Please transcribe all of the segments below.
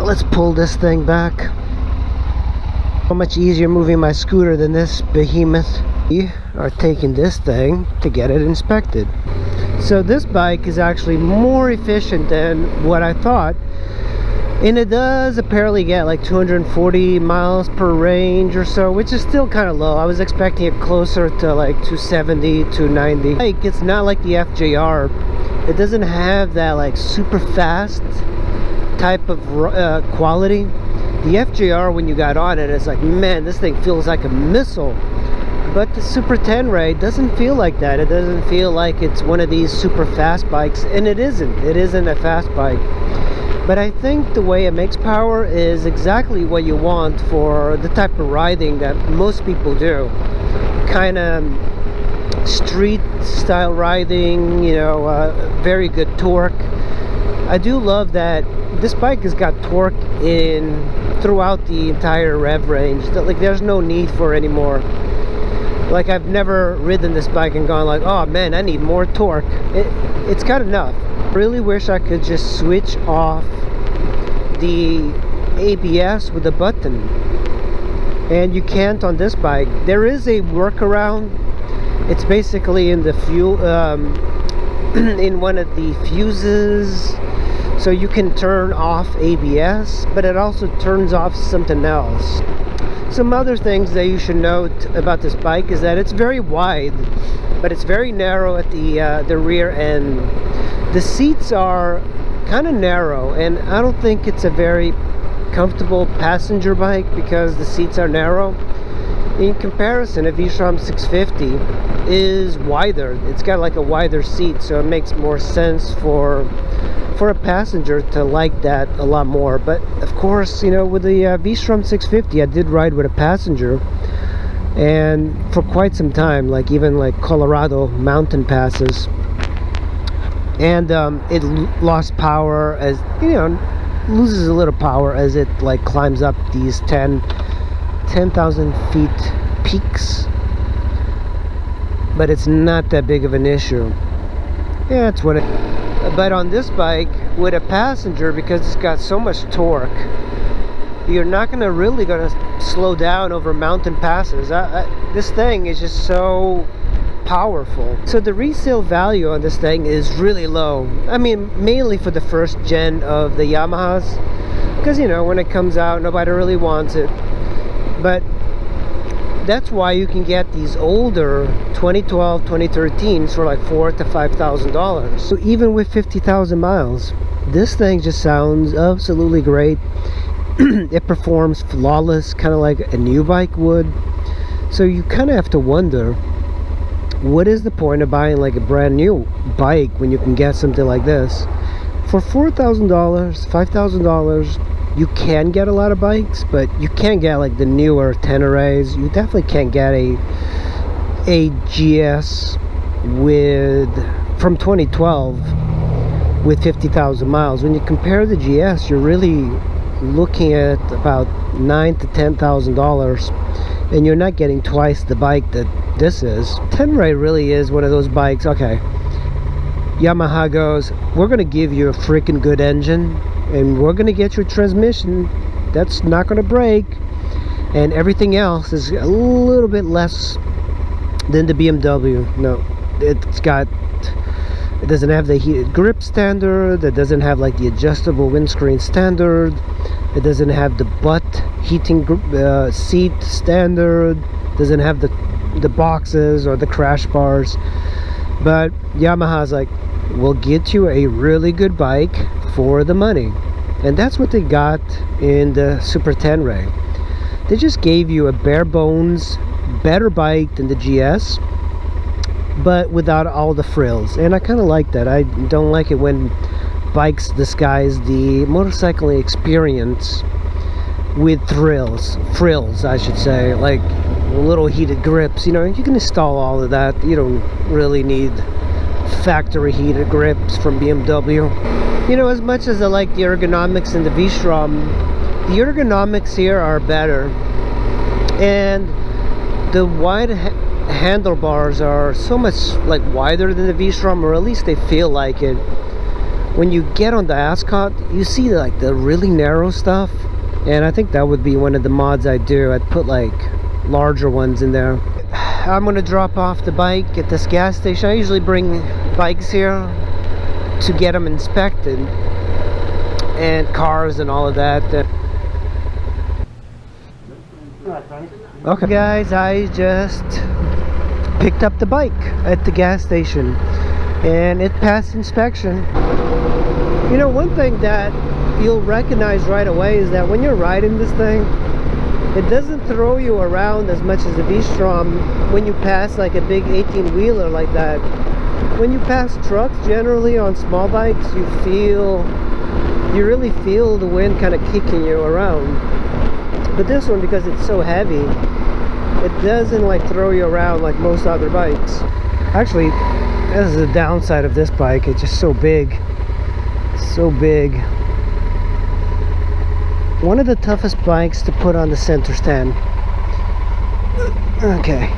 let's pull this thing back. So much easier moving my scooter than this behemoth. We are taking this thing to get it inspected. So this bike is actually more efficient than what I thought, and it does apparently get like 240 miles per range or so, which is still kind of low. I was expecting it closer to like 270, 290. Like, it's not like the FJR. It doesn't have that like super fast type of quality. The FJR, when you got on it, it's like, man, this thing feels like a missile. But the Super Tenere doesn't feel like that. It doesn't feel like it's one of these super fast bikes, and it isn't. It isn't a fast bike. But I think the way it makes power is exactly what you want for the type of riding that most people do. Kind of street style riding, you know, very good torque. I do love that this bike has got torque throughout the entire rev range. Like, there's no need for any more. Like, I've never ridden this bike and gone like, oh man, I need more torque. It's got enough. Really wish I could just switch off the ABS with a button, and you can't on this bike. There is a workaround. It's basically in the fuel, in one of the fuses, so you can turn off ABS, but it also turns off something else. Some other things that you should note about this bike is that it's very wide, but it's very narrow at the rear end. The seats are kind of narrow, and I don't think it's a very comfortable passenger bike because the seats are narrow. In comparison, a V-Strom 650 is wider. It's got like a wider seat, so it makes more sense for a passenger to like that a lot more. But of course, you know, with the V-Strom 650, I did ride with a passenger, and for quite some time, like even like Colorado mountain passes, and it lost power, as you know, loses a little power as it like climbs up these 10,000 feet peaks, but it's not that big of an issue. Yeah, it's what it. But on this bike with a passenger, because it's got so much torque, you're not gonna slow down over mountain passes. This thing is just so powerful. So the resale value on this thing is really low. I mean, mainly for the first gen of the Yamahas, because, you know, when it comes out, nobody really wants it. But that's why you can get these older 2012, 2013s for like $4,000 to $5,000. So even with 50,000 miles, this thing just sounds absolutely great. It performs flawless, kind of like a new bike would. So you kind of have to wonder, what is the point of buying like a brand new bike when you can get something like this for $4,000, $5,000? You can get a lot of bikes, but you can't get like the newer Teneres. You definitely can't get a GS from 2012 with 50,000 miles. When you compare the GS, you're really looking at about $9,000 to $10,000, and you're not getting twice the bike that this is. Tenere really is one of those bikes. Okay, Yamaha goes, we're gonna give you a freaking good engine, and we're gonna get you a transmission that's not gonna break, and everything else is a little bit less than the BMW. No, it doesn't have the heated grip standard. It doesn't have like the adjustable windscreen standard. It doesn't have the butt heating seat standard. Doesn't have the boxes or the crash bars. But Yamaha's like, we'll get you a really good bike for the money. And that's what they got in the Super Tenere. They just gave you a bare bones better bike than the GS, but without all the frills. And I kind of like that. I don't like it when bikes disguise the motorcycling experience with frills, I should say, like little heated grips. You know, you can install all of that. You don't really need factory heated grips from BMW. You know, as much as I like the ergonomics in the V-Strom, the ergonomics here are better, and the wide handlebars are so much like wider than the V-Strom, or at least they feel like it. when you get on the ascot, you see like the really narrow stuff, and I think that would be one of the mods I'd do. I'd put like larger ones in there. I'm gonna drop off the bike at this gas station. I usually bring bikes here to get them inspected, and cars and all of that. Okay guys, I just picked up the bike at the gas station and it passed inspection. You know, one thing that you'll recognize right away is that when you're riding this thing, it doesn't throw you around as much as the V-Strom when you pass like a big 18-wheeler like that. When you pass trucks generally on small bikes, you really feel the wind kind of kicking you around. But this one, because it's so heavy, it doesn't like throw you around like most other bikes. Actually, this is the downside of this bike. It's just so big. So big. One of the toughest bikes to put on the center stand. Okay.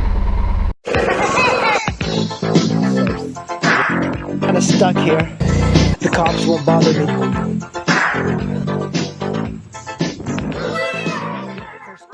Kind of stuck here. The cops won't bother me.